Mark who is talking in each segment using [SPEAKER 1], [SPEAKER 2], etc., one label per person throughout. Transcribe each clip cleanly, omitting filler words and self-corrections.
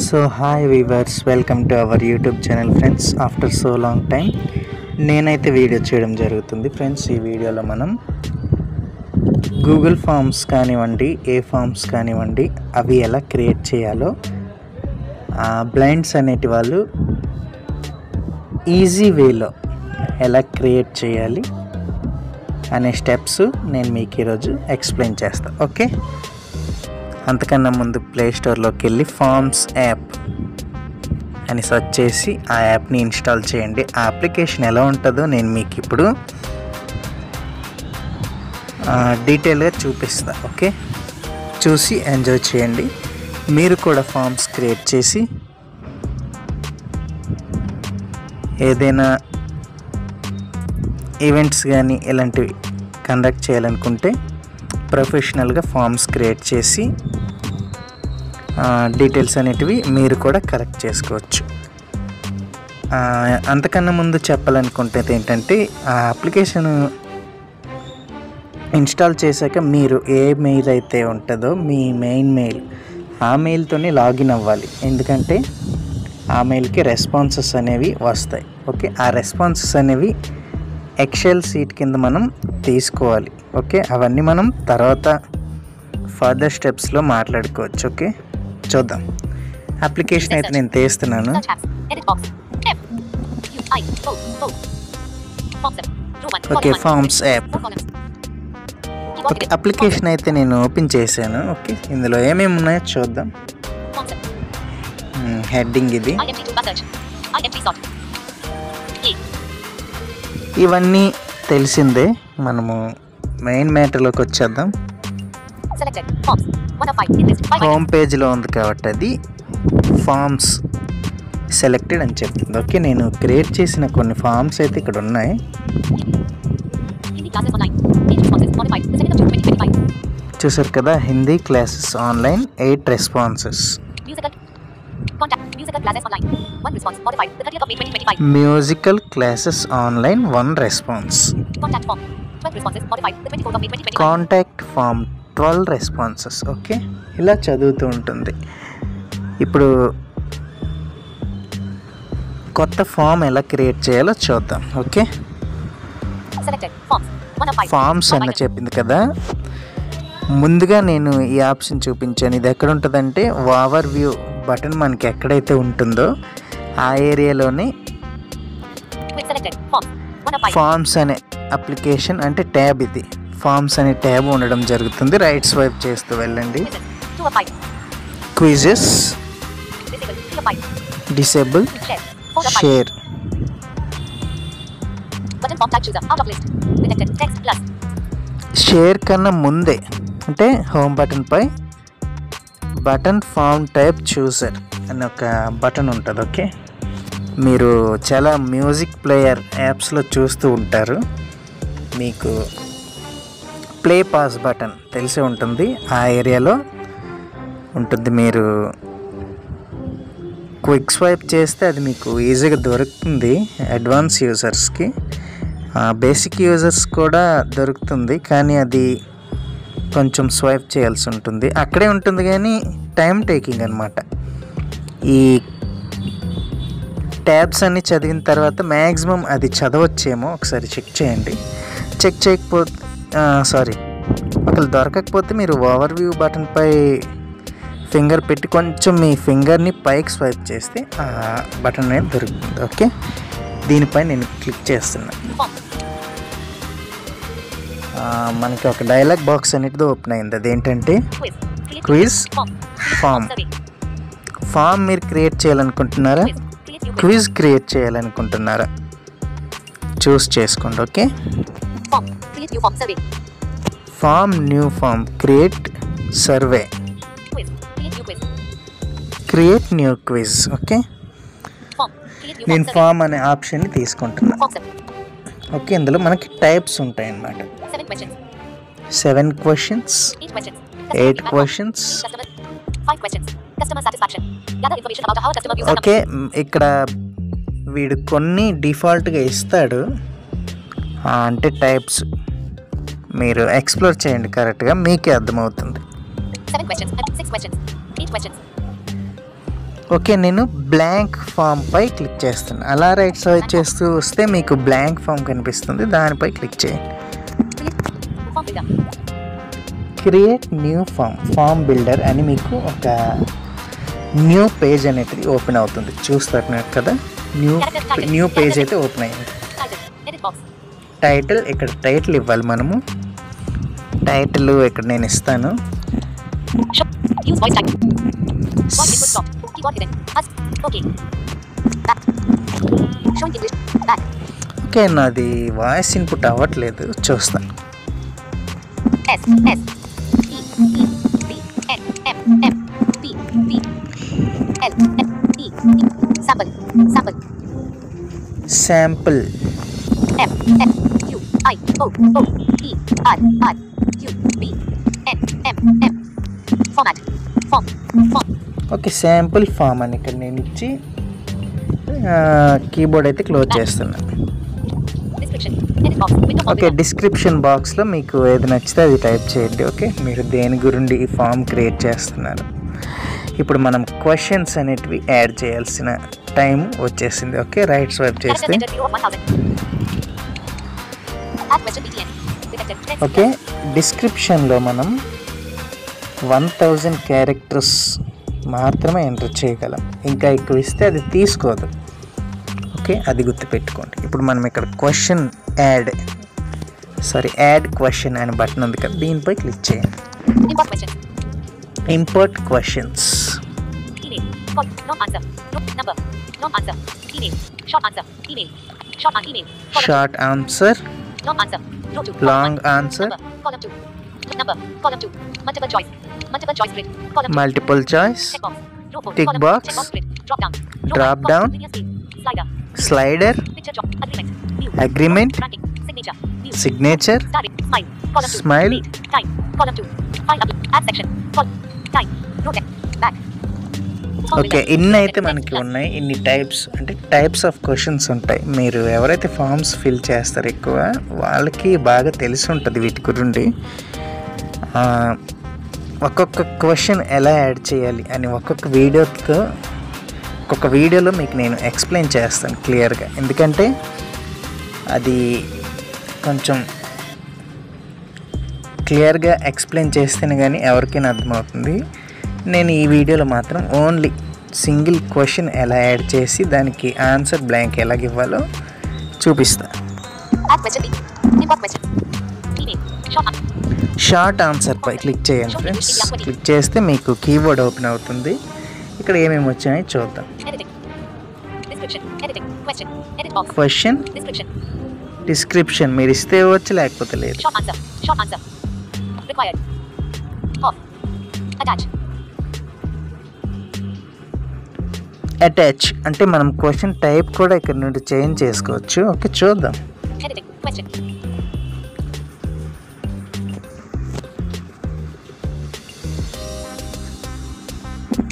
[SPEAKER 1] So hi weavers, welcome to our YouTube channel friends. After so long time నేనైతే video చేయడం జరుగుతుంది friends. ఈ వీడియోలో మనం గూగుల్ ఫామ్స్ కానివ్వండి, ఏ ఫామ్స్ కానివ్వండి, అవి ఎలా క్రియేట్ చేయాలో బ్లైండ్స్ అనేటి వాళ్ళు ఈజీ వేలో ఎలా క్రియేట్ చేయాలి అనే స్టెప్స్ నేను మీకు ఈరోజు ఎక్స్ప్లెయిన్ చేస్తాను. ఓకే, అంతకన్నా ముందు ప్లే స్టోర్లోకి వెళ్ళి ఫామ్స్ యాప్ అని సెర్చ్ చేసి ఆ యాప్ని ఇన్స్టాల్ చేయండి. ఆ అప్లికేషన్ ఎలా ఉంటుందో నేను మీకు ఇప్పుడు డీటెయిల్గా చూపిస్తాను. ఓకే, చూసి ఎంజాయ్ చేయండి. మీరు కూడా ఫామ్స్ క్రియేట్ చేసి ఏదైనా ఈవెంట్స్ కానీ ఇలాంటివి కండక్ట్ చేయాలనుకుంటే ప్రొఫెషనల్గా ఫామ్స్ క్రియేట్ చేసి డీటెయిల్స్ అనేటివి మీరు కూడా కలెక్ట్ చేసుకోవచ్చు. అంతకన్నా ముందు చెప్పాలనుకుంటే ఏంటంటే, ఆ అప్లికేషన్ ఇన్స్టాల్ చేశాక మీరు ఏ మెయిల్ అయితే ఉంటుందో మీ మెయిన్ మెయిల్, ఆ మెయిల్తోనే లాగిన్ అవ్వాలి. ఎందుకంటే ఆ మెయిల్కి రెస్పాన్సెస్ అనేవి వస్తాయి. ఓకే, ఆ రెస్పాన్సెస్ అనేవి ఎక్సెల్ షీట్ కింద మనం తీసుకోవాలి. ఓకే, అవన్నీ మనం తర్వాత ఫర్దర్ స్టెప్స్లో మాట్లాడుకోవచ్చు. ఓకే, చూద్దాం. అప్లికేషన్ అయితే నేను తీస్తున్నాను. Okay, forms app. Okay, application అయితే నేను ఓపెన్ చేశాను. ఓకే, ఇందులో ఏమేమి ఉన్నాయో చూద్దాం. హెడ్డింగ్ ఇది, ఇవన్నీ తెలిసిందే. మనము మెయిన్ మ్యాటర్లోకి వచ్చేద్దాం. హోమ్ పేజ్లో ఉంది కాబట్టి అది ఫామ్స్ సెలెక్టెడ్ అని చెప్తుంది. ఓకే, నేను క్రియేట్ చేసిన కొన్ని ఫామ్స్ అయితే ఇక్కడ ఉన్నాయి. చూసారు కదా, Hindi classes online 8 responses, musical classes online 1 response, contact form 12 responses. Okay, ఇలా చదువుతూ ఉంటుంది. ఇప్పుడు కొత్త ఫామ్ ఎలా క్రియేట్ చేయాలో చూద్దాం. ఓకే, ఫామ్స్ అన్న చెప్పింది కదా, ముందుగా నేను ఈ ఆప్షన్ చూపించాను. ఇది ఎక్కడ ఉంటుందంటే ఓవర్ వ్యూ బటన్ మనకి ఎక్కడైతే ఉంటుందో ఆ ఏరియాలోనే ఫామ్స్ అనే అప్లికేషన్ అంటే ట్యాబ్, ఇది ఫామ్స్ అనే ట్యాబ్ ఉండడం జరుగుతుంది. రైట్ స్వైప్ చేస్తూ వెళ్ళండి. Quizzes, disable, share. షేర్ కన్నా ముందే అంటే హోమ్ బటన్ పై బటన్ ఫామ్ టైప్ చూసర్ అని ఒక బటన్ ఉంటుంది. ఓకే, మీరు చాలా మ్యూజిక్ ప్లేయర్ యాప్స్లో చూస్తూ ఉంటారు. మీకు ప్లే పాస్ బటన్ తెలిసి ఉంటుంది, ఆ ఏరియాలో ఉంటుంది. మీరు క్విక్ స్వైప్ చేస్తే అది మీకు ఈజీగా దొరుకుతుంది. అడ్వాన్స్ యూజర్స్కి, బేసిక్ యూజర్స్ కూడా దొరుకుతుంది, కానీ అది కొంచెం స్వైప్ చేయాల్సి ఉంటుంది. అక్కడే ఉంటుంది కానీ టైం టేకింగ్ అనమాట. ఈ ట్యాబ్స్ అన్నీ చదివిన తర్వాత మ్యాక్సిమం అది చదవచ్చేమో ఒకసారి చెక్ చేయండి. చెక్ చేయకపోతే ఒకవేళ దొరకకపోతే మీరు ఓవర్ వ్యూ బటన్ పై ఫింగర్ పెట్టి కొంచెం మీ ఫింగర్ని పైకి స్వైప్ చేస్తే ఆ బటన్ అనేది దొరుకుతుంది. ఓకే, దీనిపై నేను క్లిక్ చేస్తున్నాను. మనకి ఒక డైలాగ్ బాక్స్ అనేది ఓపెన్ అయింది. అదేంటంటే క్విజ్ ఫామ్. ఫామ్ మీరు క్రియేట్ చేయాలనుకుంటున్నారా, క్విజ్ క్రియేట్ చేయాలనుకుంటున్నారా చూస్ చేసుకోండి. Okay, form, new form, create survey, create new quiz. Okay, నేను ఫామ్ అనే ఆప్షన్ని తీసుకుంటున్నాను. ఓకే, ఇందులో మనకి టైప్స్ ఉంటాయి అన్నమాట. 7 క్వశ్చన్స్, 8 క్వశ్చన్స్. ఓకే, ఇక్కడ వీడు కొన్ని డిఫాల్ట్గా ఇస్తాడు, అంటే టైప్స్. మీరు ఎక్స్ప్లోర్ చేయండి కరెక్ట్గా, మీకే అర్థమవుతుంది.
[SPEAKER 2] 8 questions.
[SPEAKER 1] ఓకే, నేను బ్లాంక్ ఫామ్పై క్లిక్ చేస్తాను. అలా రైట్ స్వైప్ చేస్తూ వస్తే మీకు బ్లాంక్ ఫామ్ కనిపిస్తుంది, దానిపై క్లిక్ చేయండి.
[SPEAKER 2] Form builder.
[SPEAKER 1] Create new form builder అని మీకు ఒక న్యూ పేజ్ అనేది ఓపెన్ అవుతుంది. చూస్తున్నారు కదా, న్యూ పేజ్ అయితే ఓపెన్ అయింది.
[SPEAKER 2] Title. Edit box.
[SPEAKER 1] టైటిల్, ఇక్కడ టైటిల్ ఇవ్వాలి మనము. టైటిల్ ఇక్కడ నేను ఇస్తాను.
[SPEAKER 2] Show. Use voice type. Voice input stop. Keyboard hidden. Us. Okay. Back. Showing English. Back.
[SPEAKER 1] Okay, నాది వాయిస్ ఇన్పుట్ అవ్వట్లేదు, చూస్తాను.
[SPEAKER 2] S S E E B N M M P P L M E E. Sample. Sample.
[SPEAKER 1] Sample.
[SPEAKER 2] M N U I O O E R R U B N M M. Format. Form. Form.
[SPEAKER 1] Okay, sample form అని ఇక్కడ నేను ఇచ్చి keyboard అయితే close చేస్తున్నాను.
[SPEAKER 2] Description. Edit box. Window.
[SPEAKER 1] Okay, description బాక్స్లో మీకు ఏది నచ్చితే అది టైప్ చేయండి. ఓకే, మీరు దేని గురించి ఈ ఫామ్ క్రియేట్ చేస్తున్నారు. ఇప్పుడు మనం క్వశ్చన్స్ అనేటివి యాడ్ చేయాల్సిన టైం వచ్చేసింది. ఓకే, రైట్ స్వైప్ చేస్తే ఓకే, డిస్క్రిప్షన్లో మనం 1000 క్యారెక్టర్స్ మాత్రమే ఎంటర్ చేయగలం. ఇంకా ఎక్కువ ఇస్తే అది తీసుకోదు. ఓకే, అది గుర్తుపెట్టుకోండి. ఇప్పుడు మనం ఇక్కడ యాడ్ క్వశ్చన్ అనే బటన్ ఉంది కదా, దీనిపై క్లిక్ చేయండి. Import questions. Short answer, long answer, multiple choice, tick box, drop down, slider, agreement, signature, smile. Okay, ఇన్ని అయితే మనకి ఉన్నాయి. ఇన్ని టైప్స్ ఆఫ్ క్వశ్చన్స్ ఉంటాయి. మీరు ఎవరైతే ఫామ్స్ ఫిల్ చేస్తారో ఎక్కువ వాళ్ళకి బాగా తెలిసి ఉంటుంది వీటి గురించి. ఒక్కొక్క క్వశ్చన్ ఎలా యాడ్ చేయాలి అని ఒక్కొక్క వీడియోలో మీకు నేను ఎక్స్ప్లెయిన్ చేస్తాను క్లియర్గా. ఎందుకంటే అది కొంచెం క్లియర్గా ఎక్స్ప్లెయిన్ చేస్తేనే కానీ ఎవరికైనా అర్థమవుతుంది. నేను ఈ వీడియోలో మాత్రం ఓన్లీ సింగిల్ క్వశ్చన్ ఎలా యాడ్ చేసి దానికి ఆన్సర్ బ్లాంక్ ఎలాగ ఇవ్వాలో చూపిస్తాను. షార్ట్ ఆన్సర్పై క్లిక్ చేయండి ఫ్రెండ్స్. క్లిక్ చేస్తే మీకు కీబోర్డ్ ఓపెన్ అవుతుంది. ఇక్కడ ఏమేమి వచ్చాయో చూద్దాం. క్వశ్చన్, డిస్క్రిప్షన్ మీరు ఇస్తే ఇవ్వచ్చు, లేకపోతే లేదు. అటాచ్ అంటే మనం క్వశ్చన్ టైప్ కూడా ఇక్కడ నుండి చేంజ్ చేసుకోవచ్చు. ఓకే, చూద్దాం.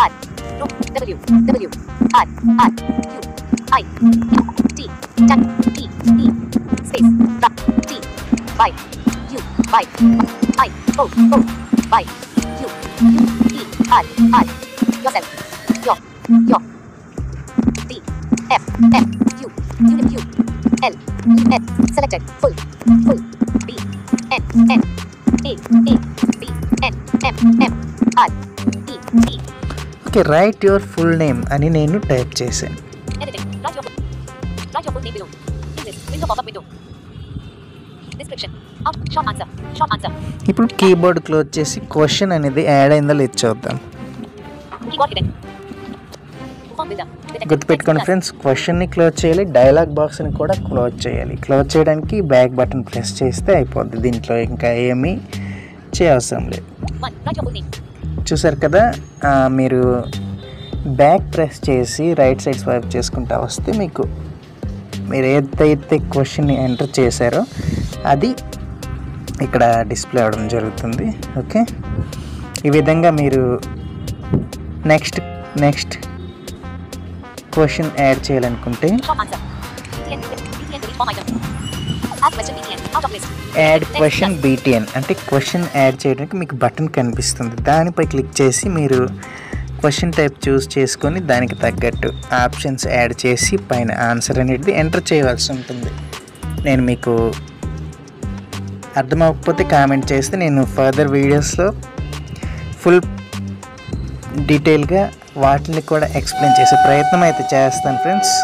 [SPEAKER 2] R W W R R U I T T E space T Y U Y I O O Y U E R R yourself your D F F U unit U L E F selected full B N N A A B N M M R E E.
[SPEAKER 1] Okay, right your full name అని నేను type చేశాను. ఇప్పుడు keyboard close చేసి question అనేది add అయిందో లేదు చూద్దాం. గుర్తుపెట్టుకోండి ఫ్రెండ్స్, క్వశ్చన్ని క్లోజ్ చేయాలి, డైలాగ్ బాక్స్ని కూడా క్లోజ్ చేయాలి. క్లోజ్ చేయడానికి బ్యాక్ బటన్ ప్రెస్ చేస్తే అయిపోద్ది. దీంట్లో ఇంకా ఏమీ చేయవసరం లేదు. చూసారు కదా, మీరు బ్యాక్ ప్రెస్ చేసి రైట్ సైడ్ స్వైప్ చేసుకుంటా వస్తే మీకు మీరు ఏదైతే క్వశ్చన్ని ఎంటర్ చేశారో అది ఇక్కడ డిస్ప్లే అవ్వడం జరుగుతుంది. ఓకే, ఈ విధంగా మీరు నెక్స్ట్ క్వశ్చన్ యాడ్ చేయాలనుకుంటే యాడ్ క్వశ్చన్ BTN అంటే క్వశ్చన్ యాడ్ చేయడానికి మీకు బటన్ కనిపిస్తుంది. దానిపై క్లిక్ చేసి మీరు క్వశ్చన్ టైప్ చూస్ చేసుకొని దానికి తగ్గట్టు ఆప్షన్స్ యాడ్ చేసి పైన ఆన్సర్ అనేది ఎంటర్ చేయవలసి ఉంటుంది. నేను మీకు అర్థమవకపోతే కామెంట్ చేస్తే నేను ఫర్దర్ వీడియోస్లో ఫుల్ డీటెయిల్గా వాటిని కూడా ఎక్స్ప్లెయిన్ చేసే ప్రయత్నం అయితే చేస్తాను ఫ్రెండ్స్.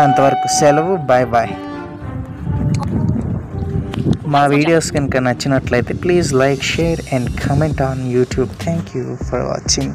[SPEAKER 1] అంతవరకు సెలవు. Bye bye. మా వీడియోస్ కనుక నచ్చినట్లయితే please like, share and comment on YouTube. Thank you for watching.